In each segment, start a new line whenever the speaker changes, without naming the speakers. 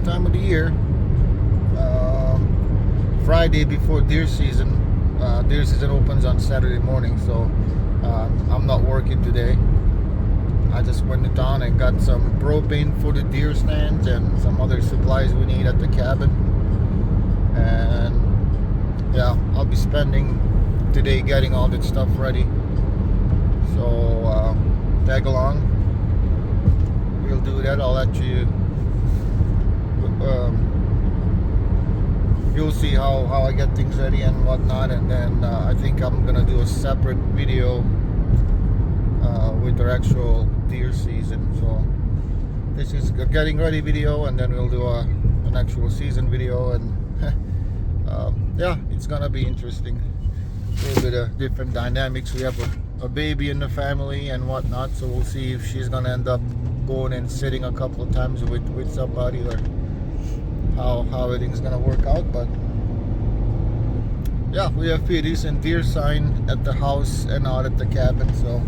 time of the year. Friday before deer season. Deer season opens on Saturday morning, so I'm not working today. I just went to town and got some propane for the deer stands and some other supplies we need at the cabin. And yeah, I'll be spending today getting all that stuff ready. So tag along. We'll do that. I'll let you. You'll see how I get things ready and whatnot, and then I think I'm gonna do a separate video with our actual deer season. So this is a getting ready video, and then we'll do an actual season video, and yeah, it's gonna be interesting. A little bit of different dynamics. We have a baby in the family and whatnot, so we'll see if she's gonna end up going and sitting a couple of times with somebody, or how everything's gonna work out. But yeah, we have pretty decent deer sign at the house and out at the cabin. So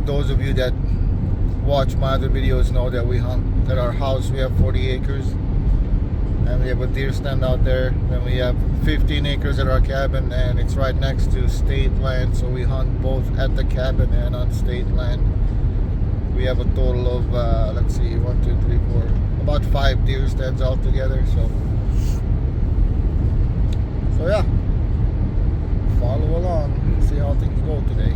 those of you that watch my other videos know that we hunt at our house. We have 40 acres and we have a deer stand out there. Then we have 15 acres at our cabin, and it's right next to state land, so we hunt both at the cabin and on state land. We have a total of let's see, 1 2 3 4, about 5 deer stands all together. So yeah, follow along, see how things go today.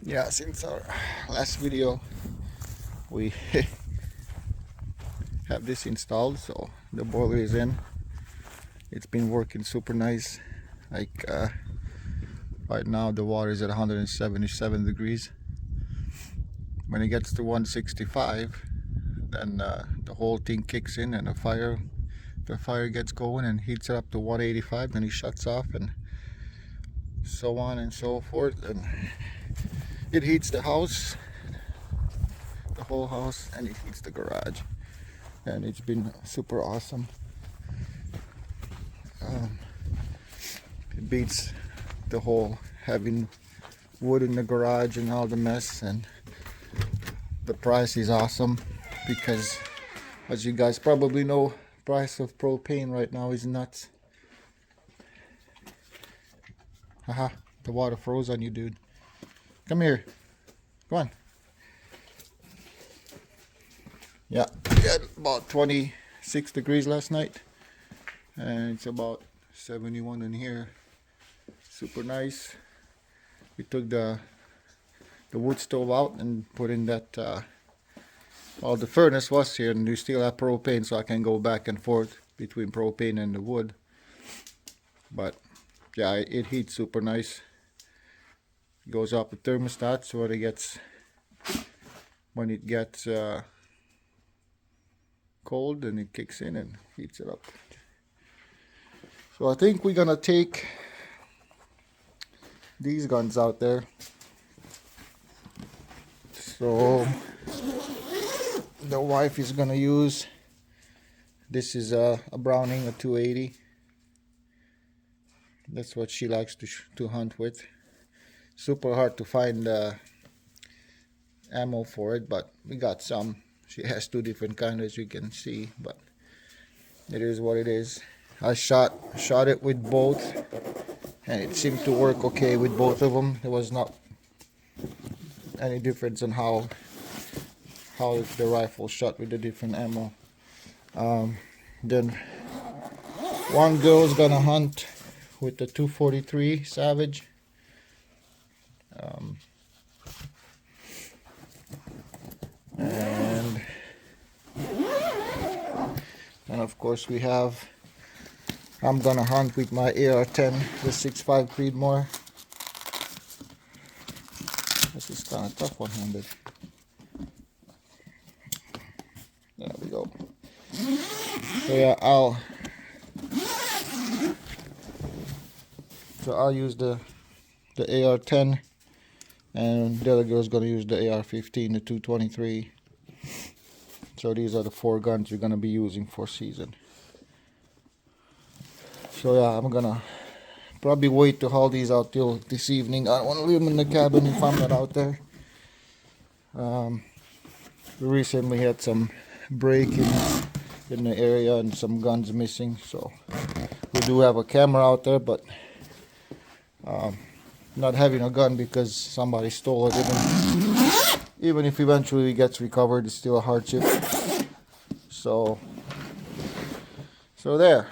Yeah, since our last video we have this installed, so the boiler is in. It's been working super nice. Like right now the water is at 177 degrees. When it gets to 165, then the whole thing kicks in, and the fire gets going and heats it up to 185. Then it shuts off, and so on and so forth, and it heats the house, the whole house, and it heats the garage. And it's been super awesome. It beats the whole having wood in the garage and all the mess. And the price is awesome because, as you guys probably know, price of propane right now is nuts. Haha, the water froze on you, dude. Come here. Come on. Yeah, we had about 26 degrees last night, and it's about 71 in here. Super nice. We took the wood stove out and put in that well, the furnace was here, and we still have propane, so I can go back and forth between propane and the wood. But yeah, it heats super nice. It goes up the thermostat, so when it gets cold, and it kicks in and heats it up. So I think we're gonna take these guns out there. So the wife is gonna use, this is a Browning, a 280. That's what she likes to hunt with. Super hard to find ammo for it, but we got some. She has 2 different kinds, as you can see, but it is what it is. I shot it with both, and it seemed to work okay with both of them. There was not any difference in how the rifle shot with the different ammo. Then one girl's gonna hunt with the 243 Savage. And of course I'm gonna hunt with my AR-10, the 6.5 Creedmoor. This is kind of tough one-handed. There we go. So yeah, I'll use the AR-10, and the other girl's gonna use the AR-15, the 223. So these are the 4 guns you're gonna be using for season. So yeah, I'm gonna probably wait to haul these out till this evening. I don't want to leave them in the cabin if I'm not out there. we recently had some break-ins in the area and some guns missing, so we do have a camera out there, but not having a gun because somebody stole it. Even if eventually it gets recovered, it's still a hardship. So there.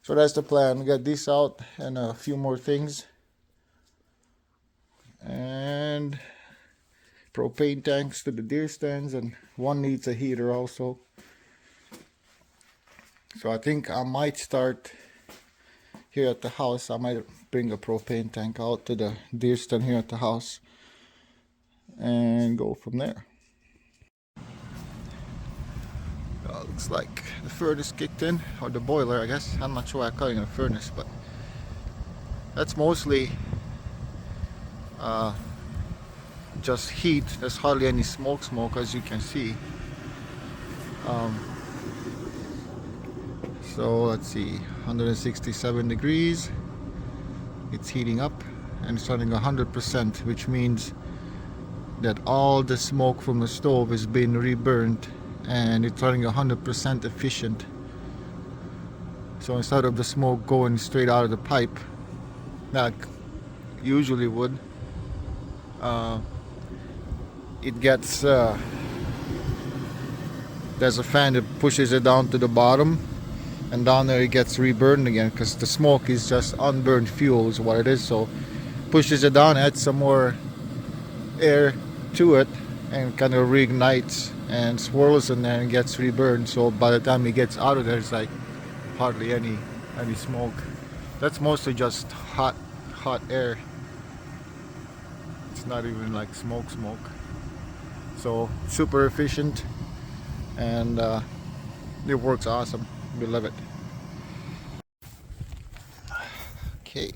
So that's the plan. We got this out and a few more things. And propane tanks to the deer stands, and one needs a heater also. So I think I might start here at the house. I might bring a propane tank out to the deer stand here at the house and go from there. Looks like the furnace kicked in, or the boiler, I guess. I'm not sure why I'm calling it a furnace, but that's mostly just heat. There's hardly any smoke as you can see. So let's see, 167 degrees. It's heating up and it's running 100%, which means that all the smoke from the stove is being reburned and it's running 100% efficient. So instead of the smoke going straight out of the pipe like usually would, it gets there's a fan that pushes it down to the bottom, and down there it gets reburned again, because the smoke is just unburned fuel is what it is. So pushes it down, adds some more air to it, and kind of reignites and swirls in there and gets reburned. So by the time it gets out of there, it's like hardly any smoke. That's mostly just hot air. It's not even like smoke. So super efficient, and it works awesome. We love it. Okay,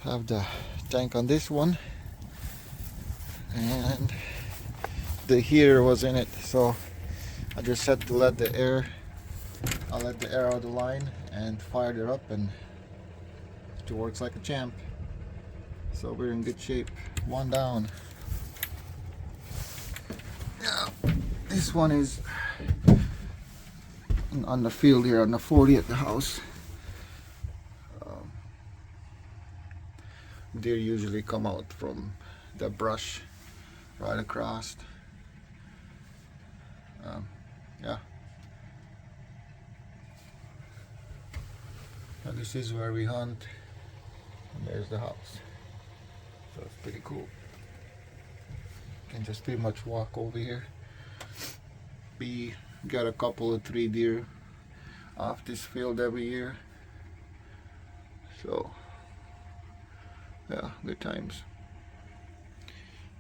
have the tank on this one, and the heater was in it, so I just had to let the air out of the line and fired it up, and it works like a champ. So we're in good shape. One down. Yeah, this one is on the field here on the 40 at the house. Deer usually come out from the brush right across. Yeah. And this is where we hunt, and there's the house. So it's pretty cool. You can just pretty much walk over here. We got a couple of 3 deer off this field every year. So yeah, good times.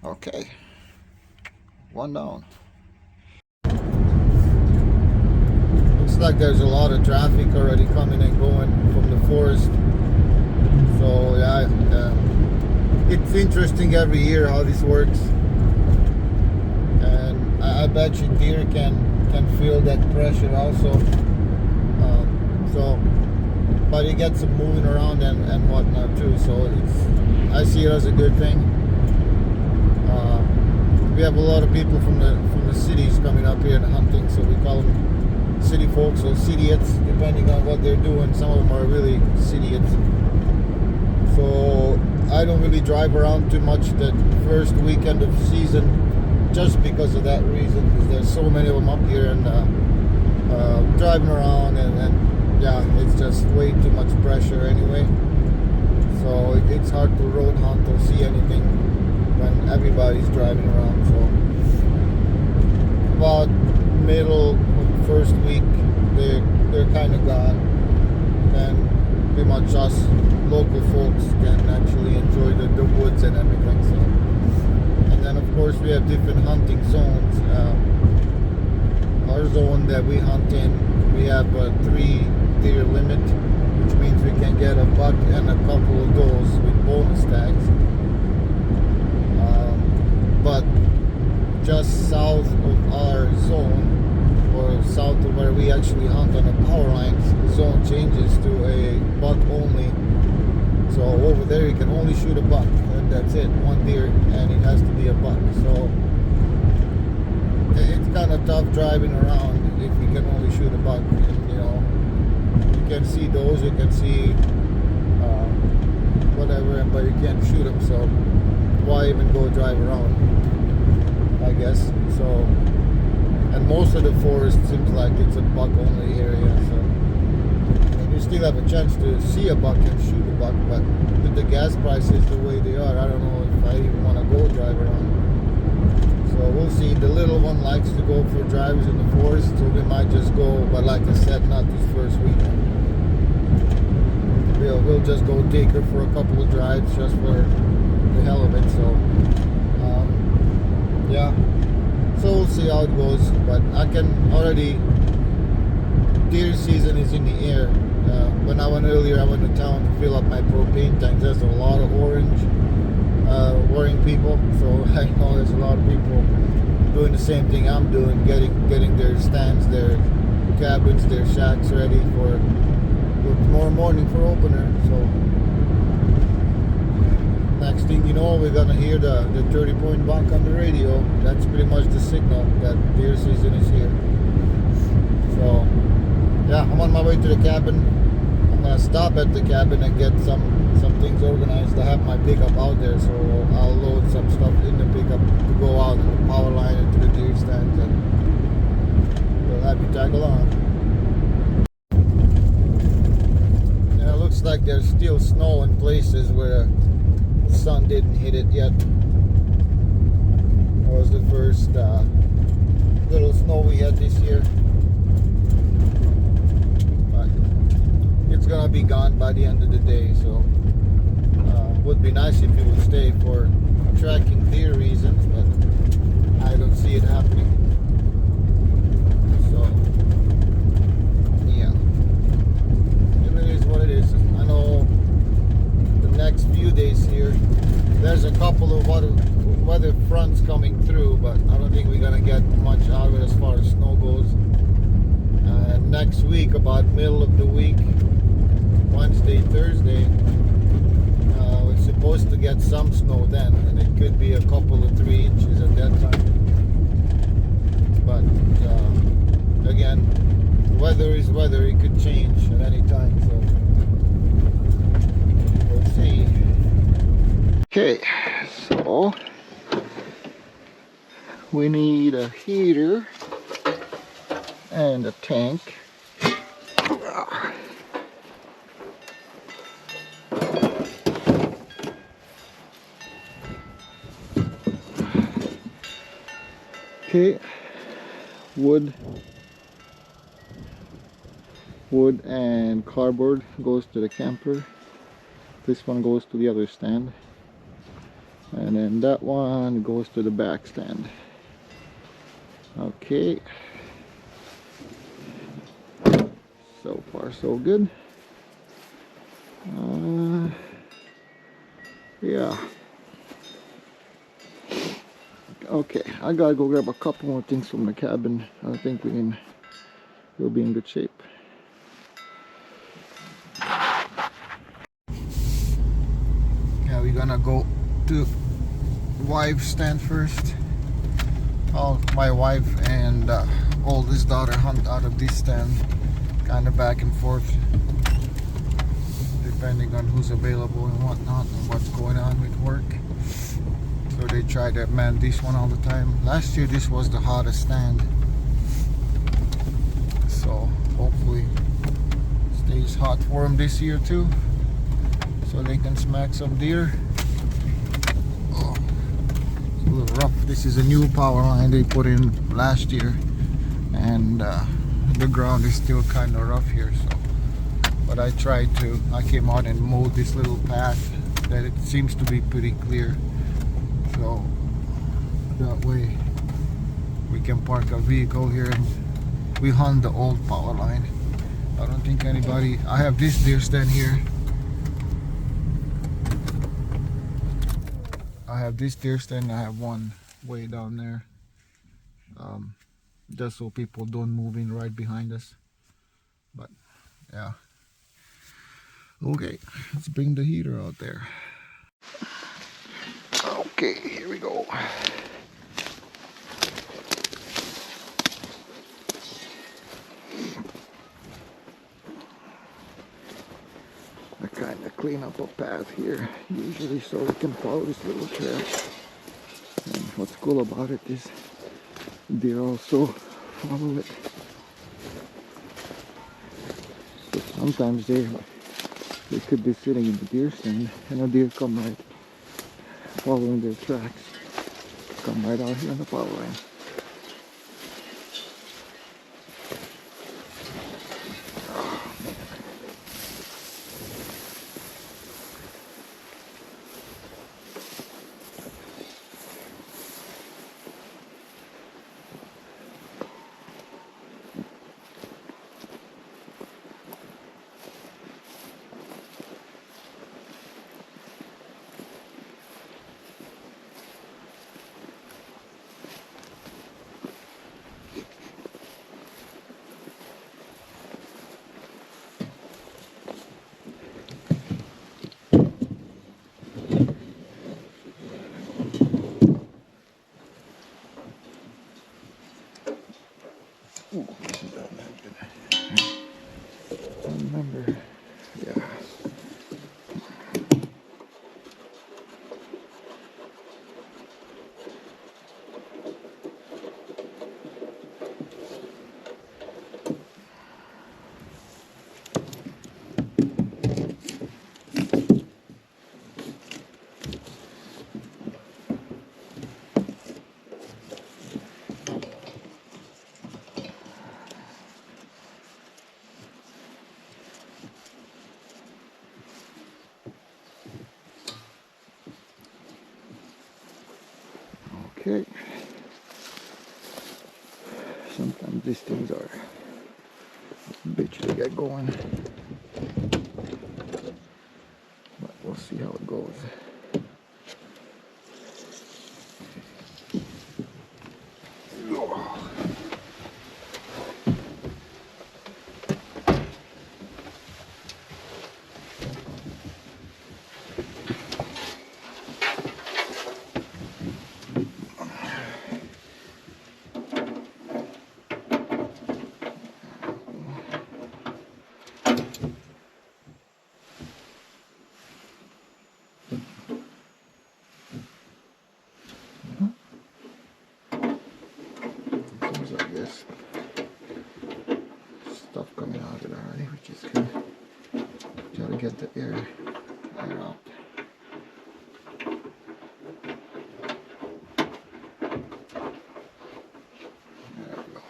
Okay, one down. Looks like there's a lot of traffic already coming and going from the forest. So yeah, it's interesting every year how this works, and I bet you deer can feel that pressure also. But it gets them moving around and whatnot too. So I see it as a good thing. We have a lot of people from the cities coming up here and hunting, so we call them city folks or cityites, depending on what they're doing. Some of them are really cityites. So I don't really drive around too much that first weekend of the season, just because of that reason, because there's so many of them up here, and driving around and yeah, it's just way too much pressure anyway. So it's hard to road hunt or see anything when everybody's driving around. So about middle of first week, they're kind of gone, and pretty much us local folks can actually enjoy the woods and everything. So, and then of course we have different hunting zones. Our zone that we hunt in, we have a 3 deer limit, which means we can get a buck and a couple of does with bonus tags. But just south of our zone, or south of where we actually hunt on the power lines, the zone changes to a buck only. So over there you can only shoot a buck, and that's it, 1 deer, and it has to be a buck. So kind of tough driving around if you can only shoot a buck. And, you know, you can see those, you can see whatever, but you can't shoot them. So why even go drive around? I guess so. And most of the forest seems like it's a buck only area. So you still have a chance to see a buck and shoot a buck, but with the gas prices the way they are, I don't know if I even want to go drive around. So we'll see. The little one likes to go for drives in the forest, so we might just go, but like I said, not this first weekend. We'll just go take her for a couple of drives just for the hell of it. So yeah, so we'll see how it goes, but I can already, deer season is in the air. When I went earlier, I went to town to fill up my propane tanks. There's a lot of orange worrying people, so I know there's a lot of people doing the same thing I'm doing, getting their stands, their cabins, their shacks ready for tomorrow morning for opener. So next thing you know, we're gonna hear the 30-point buck on the radio. That's pretty much the signal that deer season is here. So yeah, I'm on my way to the cabin. I'm gonna stop at the cabin and get some things organized. I have my pickup out there, so I'll load some stuff in the pickup to go out in the power line into the deer stands, and we'll have you tag along. And it looks like there's still snow in places where the sun didn't hit it yet. That was the first little snow we had this year. But it's gonna be gone by the end of the day, so would be nice if it would stay for tracking deer reasons, but I don't see it happening. So yeah, it is what it is. I know the next few days here, there's a couple of weather fronts coming through, but I don't think we're gonna get much out of it as far as snow goes. Next week, about middle of the week, Wednesday, Thursday, we're supposed to get some snow then, and it could be a couple of 3 inches at that time. But again, weather is weather, it could change at any time, so we'll see. Okay, so we need a heater and a tank. Okay, wood and cardboard goes to the camper. This one goes to the other stand, and then that one goes to the back stand. Okay, so far so good. Yeah. Okay, I gotta go grab a couple more things from the cabin. I think we'll be in good shape. Yeah, we're gonna go to wife's stand first. Oh, my wife and oldest daughter hunt out of this stand, kind of back and forth, depending on who's available and whatnot, and what's going on with work. So they try to man this one all the time. Last year this was the hottest stand, so hopefully stays hot for them this year too, so they can smack some deer. Oh, it's a little rough. This is a new power line they put in last year, and the ground is still kind of rough here. So, but I came out and mowed this little path that it seems to be pretty clear. So that way we can park a vehicle here and we hunt the old power line. I don't think anybody, I have this deer stand here. I have this deer stand, I have one way down there. Just so people don't move in right behind us. But yeah. Okay, let's bring the heater out there. Okay, here we go. clean up a path here, usually, so we can follow this little trail. And what's cool about it is deer also follow it. So sometimes they could be sitting in the deer stand and a deer come right following their tracks, come right out here on the power line. Remember, yeah. Okay. Sometimes these things are a bitch to get going, but we'll see how it goes. Seems like there's stuff coming out of it already, which is good. Try to get the air out. There we go.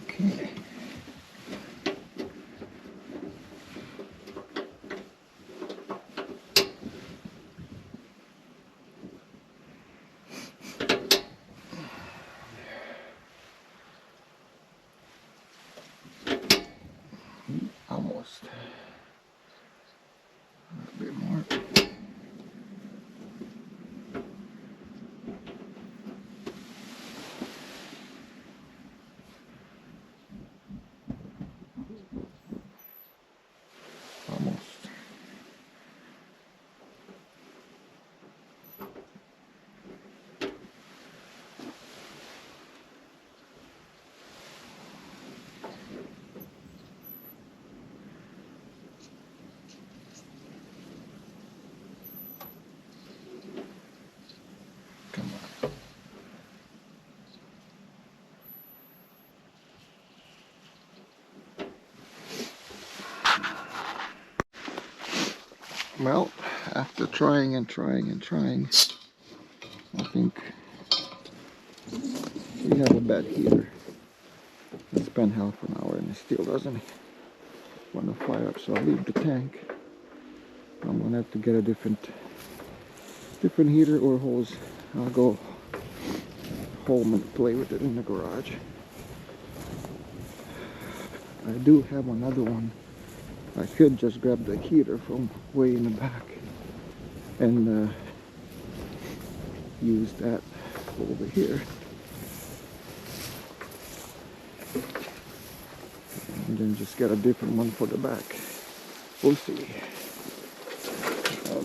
Okay. Almost. A bit more. Almost. Come on. Well, after trying and trying and trying, I think we have a bad heater. I spent half an hour and it still doesn't want to fire up, so I'll leave the tank. I'm gonna have to get a different heater or hose. I'll go home and play with it in the garage. I do have another one. I could just grab the heater from way in the back and use that over here. And then just get a different one for the back. We'll see.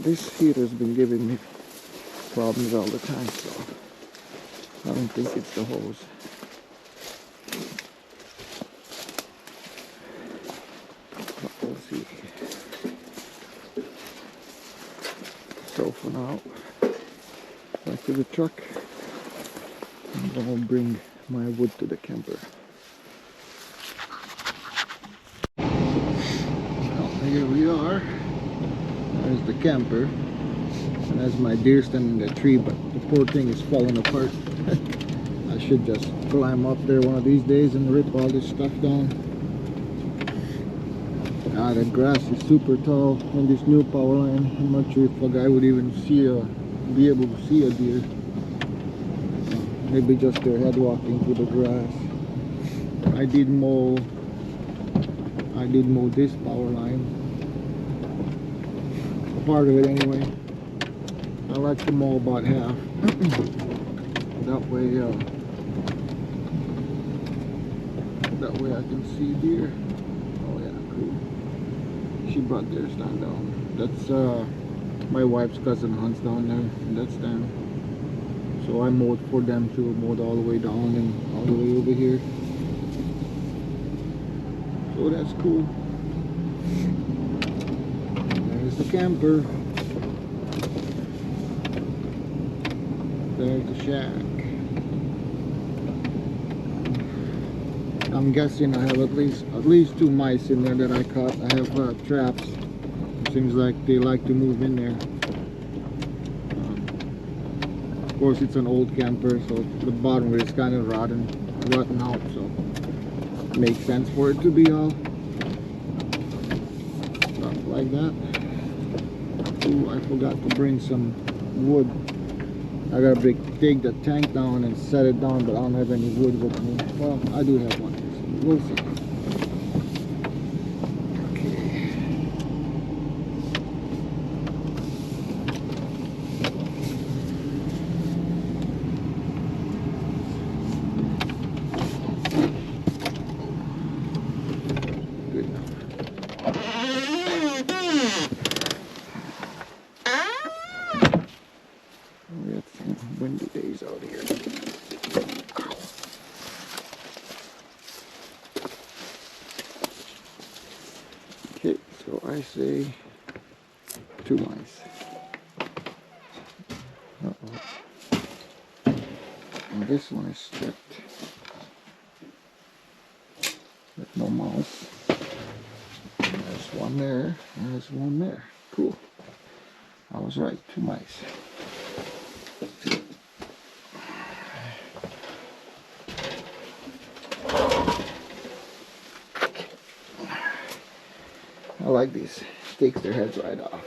This heater's been giving me problems all the time, so I don't think it's the hose. But we'll see. So for now, back to the truck. I'm gonna bring my wood to the camper. Well, here we are. There's the camper. And that's my deer standing in the tree, but the poor thing is falling apart. I should just climb up there one of these days and rip all this stuff down. The grass is super tall on this new power line. I'm not sure if a guy would even be able to see a deer. Maybe just their head walking through the grass. I did mow this power line. Part of it anyway. I like to mow about half. That way I can see deer. Oh yeah, cool. She brought their stand down. That's my wife's cousin hunts down there in that stand. So I mowed for them too, mowed all the way down and all the way over here. So that's cool. There's the camper. There's the shack. I'm guessing I have at least 2 mice in there that I caught. I have traps. It seems like they like to move in there. Of course, it's an old camper, so the bottom of it is kind of rotten out, so it makes sense for it to be all stuff like that. Ooh, I forgot to bring some wood. I gotta take the tank down and set it down, but I don't have any wood with me. Well, I do have one, so we'll see. Windy days out here. Okay, so I say 2 mice. And this one is stripped with no mouse. There's one there, and there's one there. Cool. I was right, 2 mice. I like these. Takes their heads right off.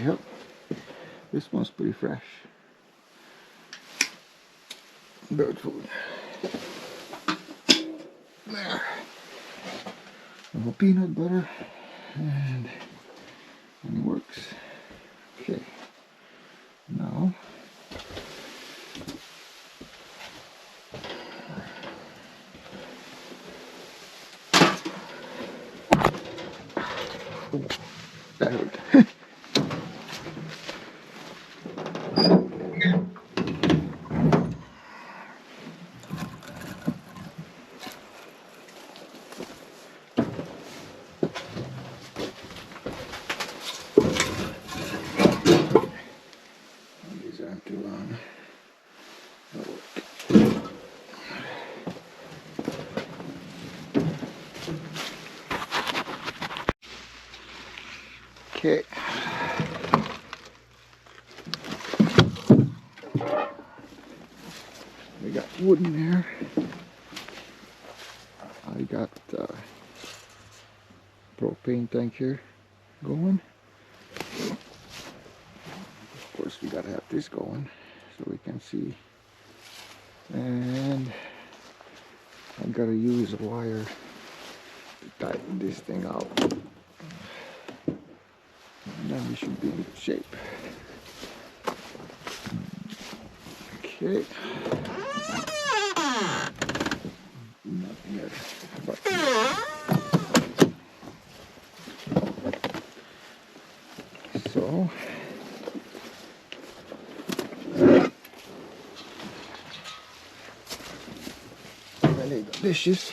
Yep. This one's pretty fresh. Bird food. There. Little peanut butter. And it works. Okay. Now, oh, that hurt. These aren't too long. Okay. We got wood in there. I got propane tank here going. Of course, we gotta have this going so we can see. And I gotta use a wire to tighten this thing out. And then we should be in good shape. Okay. Not yet, but so really delicious.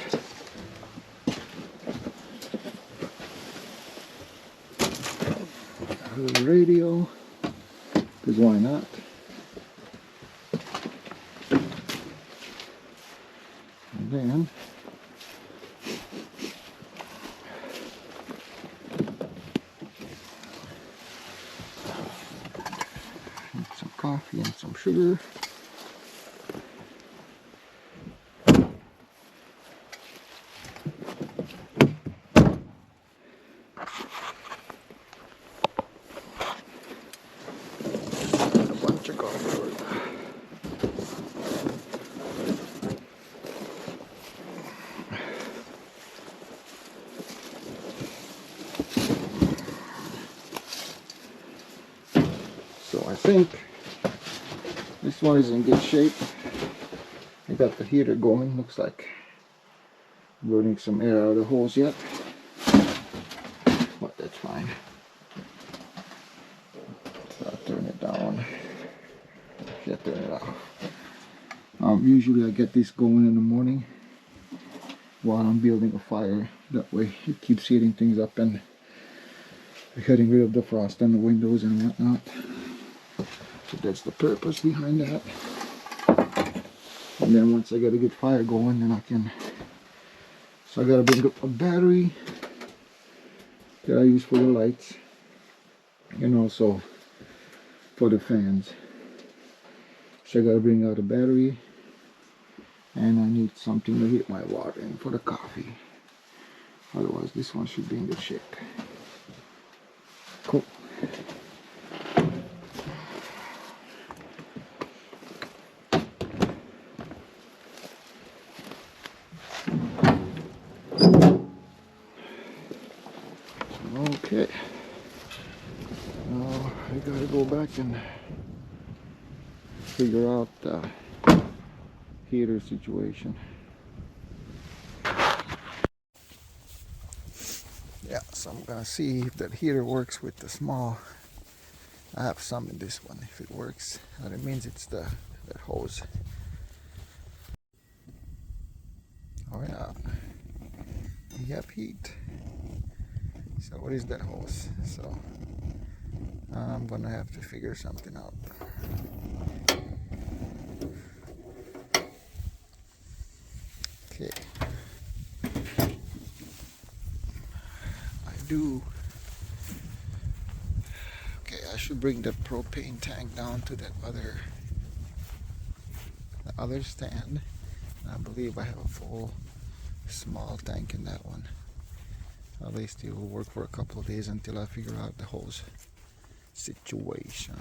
A little radio, because why not? And then some coffee and some sugar. A bunch of coffee. So I think this one is in good shape. I got the heater going. Looks like burning some air out of the hose yet, but that's fine. So I'll turn it down. Yeah, turn it off. Usually I get this going in the morning while I'm building a fire. That way it keeps heating things up and getting rid of the frost on the windows and whatnot. So that's the purpose behind that. And then once I got a good fire going, then I can. So I gotta bring up a battery that I use for the lights and also for the fans. So I gotta bring out a battery, and I need something to heat my water in for the coffee. Otherwise, this one should be in good shape. Cool. Okay, now I gotta go back and figure out the heater situation. Yeah, so I'm gonna see if that heater works with the small. I have some in this one. If it works, and it means it's the hose. Oh yeah, we have heat. So what is that hose? So I'm gonna have to figure something out. Okay. Okay, I should bring the propane tank down to that other stand. I believe I have a full small tank in that one. At least it will work for a couple of days until I figure out the hose situation.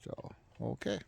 So, okay.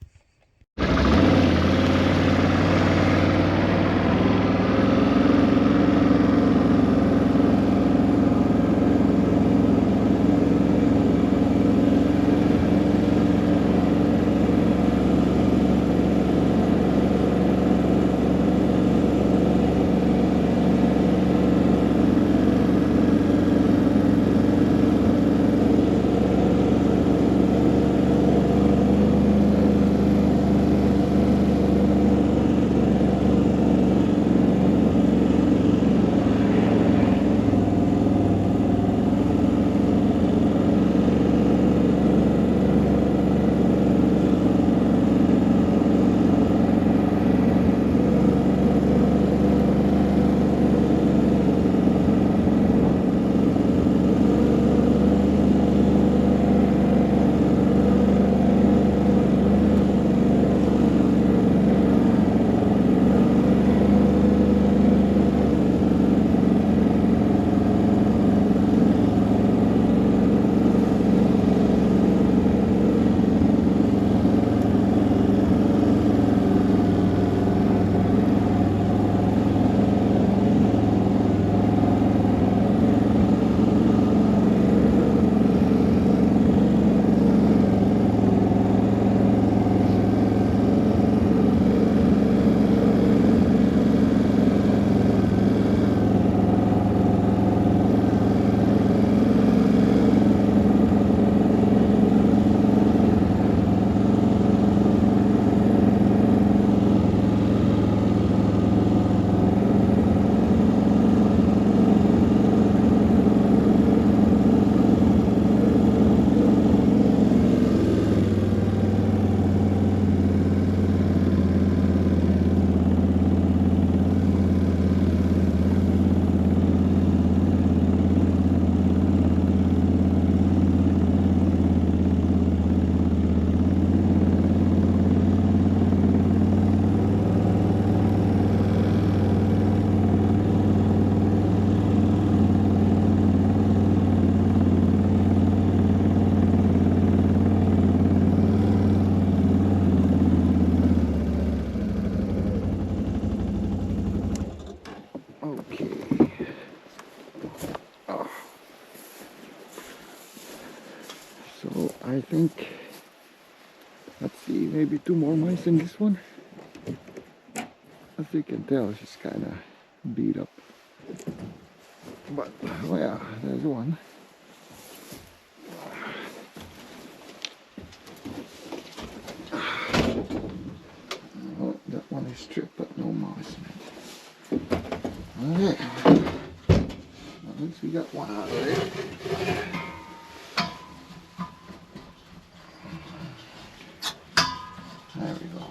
Okay. Oh. So I think, let's see, maybe 2 more mice in this one. As you can tell, she's kind of beat up. But, oh yeah, there's one. Oh, that one is stripped, but no mouse. Alright. At least we got one out of there. There we go.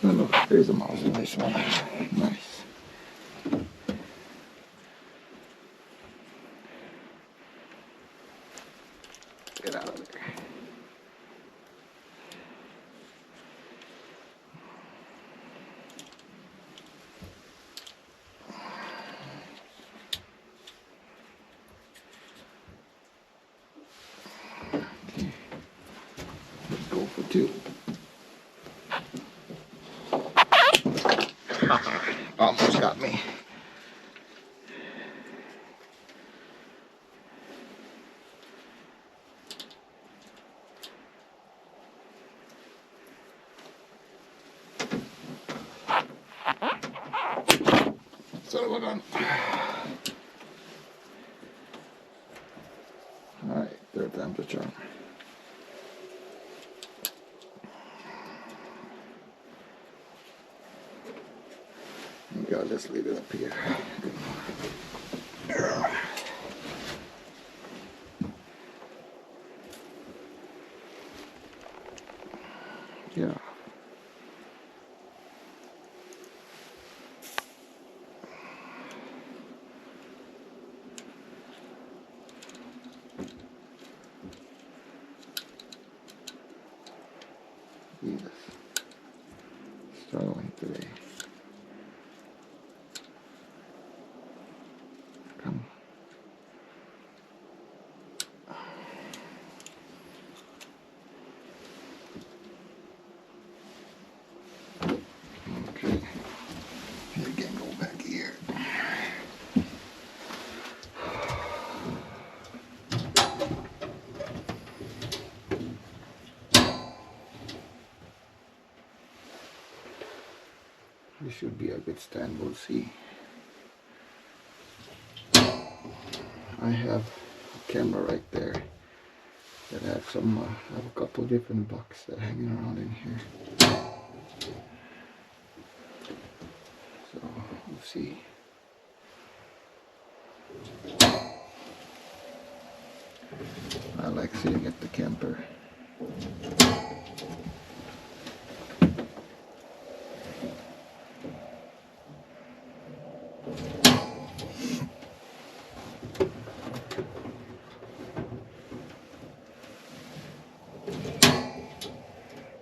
Oh, look, there's a mouse in this one. Nice. Get out of there. Okay. Let's go for 2. Almost got me. Son of a gun. Alright, 3rd time's a charm. God, let's leave it up here. Yeah. Jesus. Struggling today. Come. Okay. You can go back here. This should be a good stand, we'll see. I have a camera right there that has some, I have a couple different bucks that are hanging around in here. So, we'll see. I like sitting at the camper.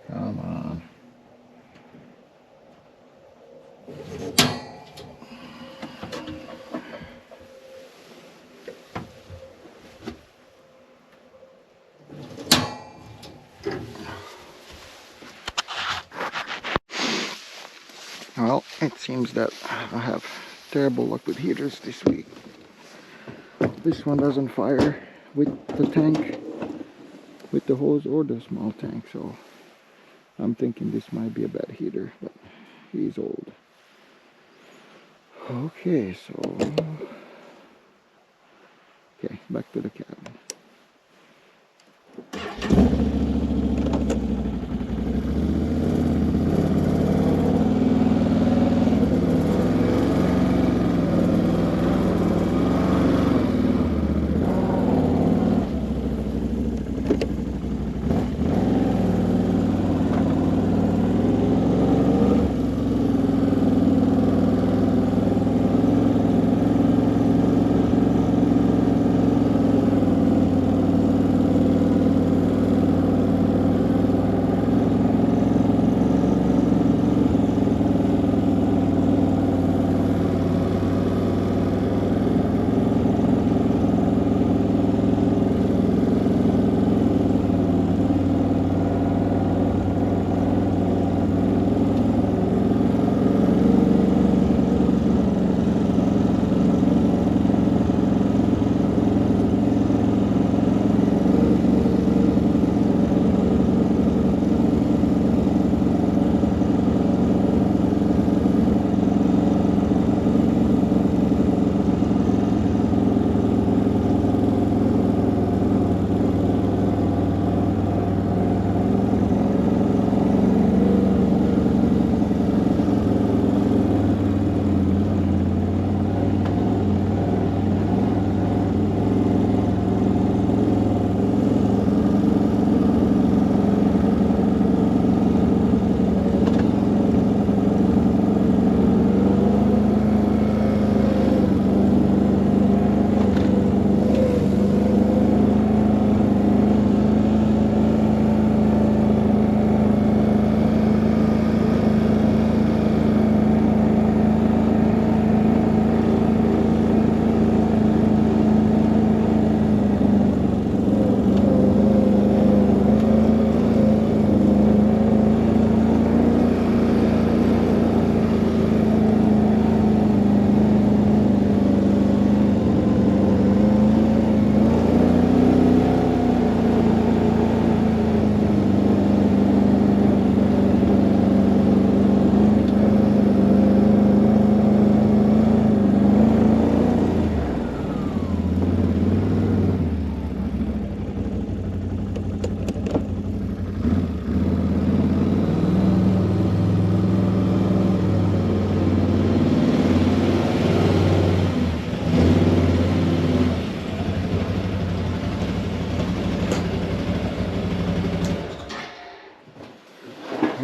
Come on. Well, it seems that I have terrible luck with heaters this week. This one doesn't fire with the tank, with the hose or the small tank, so I'm thinking this might be a bad heater, but he's old. Okay, so back to the cabin.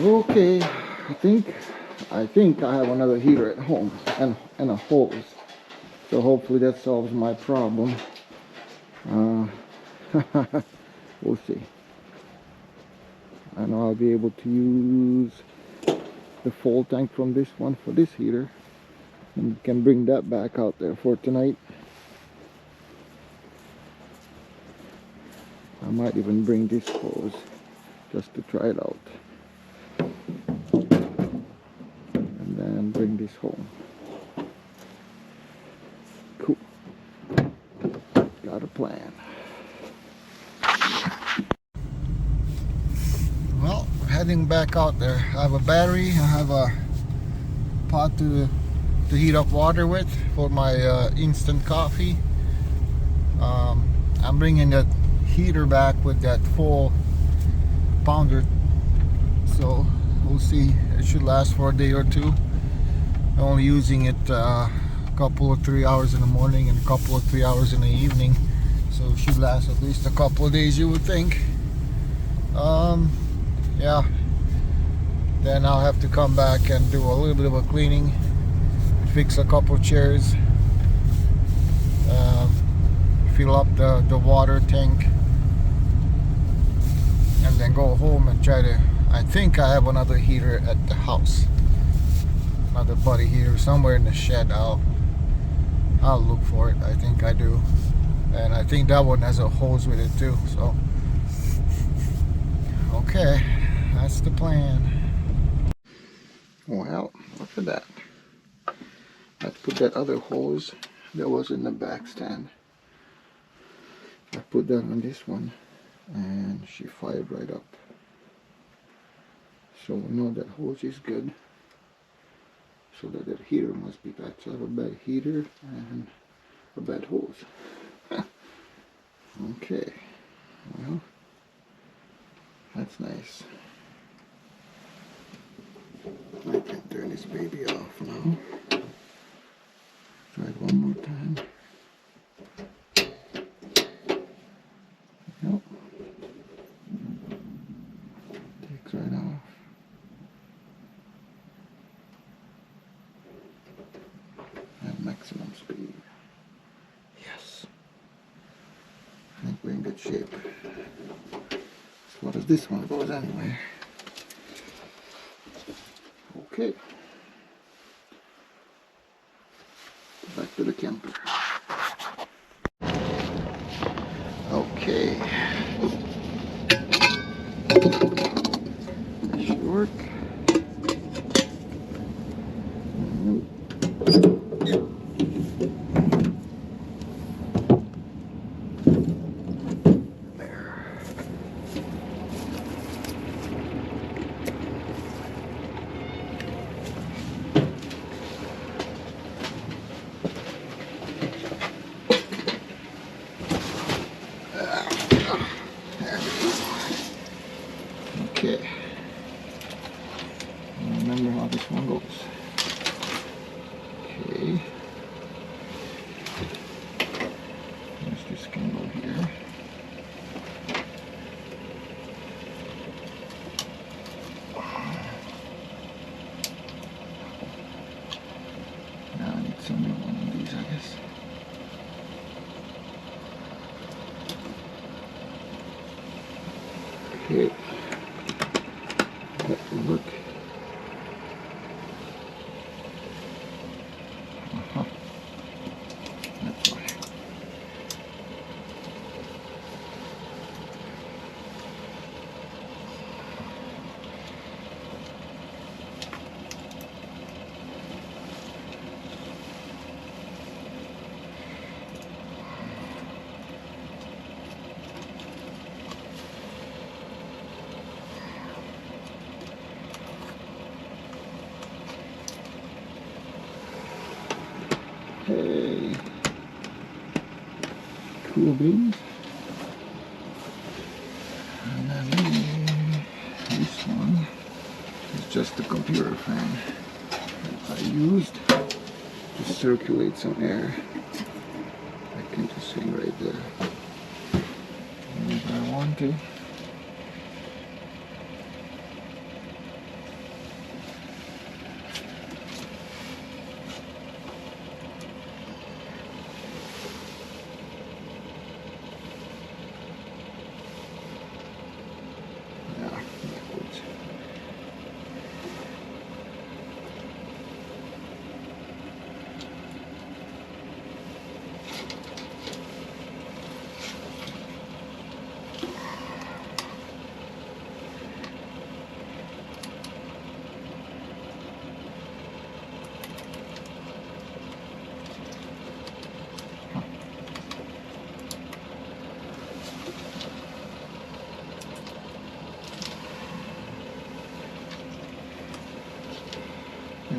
Okay, I think I have another heater at home and a hose. So hopefully that solves my problem. We'll see. I know I'll be able to use the full tank from this one for this heater, and can bring that back out there for tonight. I might even bring this hose just to try it out, and then bring this home. Cool. Got a plan. Well, heading back out there. I have a battery. I have a pot to heat up water with for my instant coffee. I'm bringing that heater back with that full pounder, so we'll see. It should last for a day or two. I'm only using it a couple or 3 hours in the morning and a couple or 3 hours in the evening, so it should last at least a couple of days, you would think. Yeah, then I'll have to come back and do a little bit of a cleaning, fix a couple chairs, fill up the water tank, and then go home and try to, I think I have another heater at the house, another buddy heater somewhere in the shed. I'll look for it. I think I do, and I think that one has a hose with it too. So okay, that's the plan. Well, look at that. Let's put that other hose that was in the back stand. I put that on this one, and she fired right up. So we know that hose is good. So that heater must be bad. So I have a bad heater and a bad hose. Okay, well, that's nice. I can turn this baby off now. Try it one more time. Nope. Takes right off. At maximum speed. Yes. I think we're in good shape. As far as this one goes anyway. Okay. Back to the camper. Okay. That should work. Okay. Remember how this one goes. Okay. There's this candle here. Now I need some more one of these, I guess. Okay. That will work. That's why. Hey, cool beans. And then this one is just the computer fan that I used to circulate some air. I can just hang right there if I want to.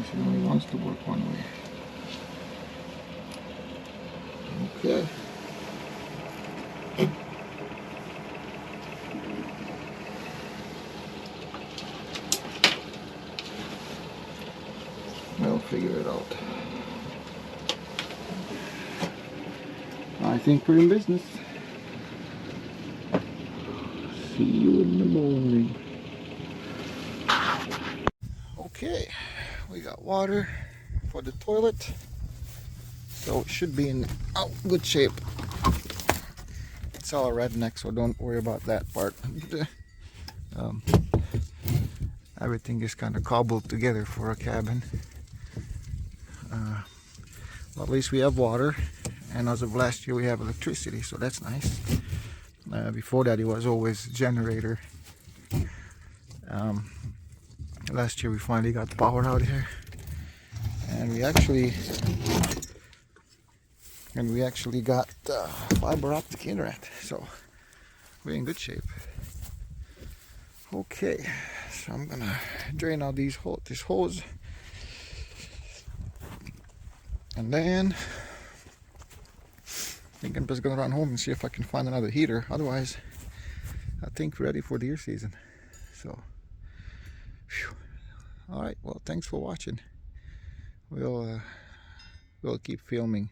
Yes, it only wants to work one way. Okay. We'll figure it out. I think we're in business. See you in the morning. Okay, we got water for the toilet, so it should be in good shape. It's all redneck, so don't worry about that part. Everything is kind of cobbled together for a cabin. Well, at least we have water, and as of last year we have electricity, so that's nice. Before that it was always generator. Last year we finally got power out here, and we actually got fiber optic internet, so we're in good shape. Okay, so I'm gonna drain out this hose, and then I think I'm just gonna run home and see if I can find another heater. Otherwise, I think we're ready for deer season. So, whew. All right. Well, thanks for watching. We'll keep filming,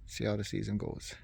see how the season goes.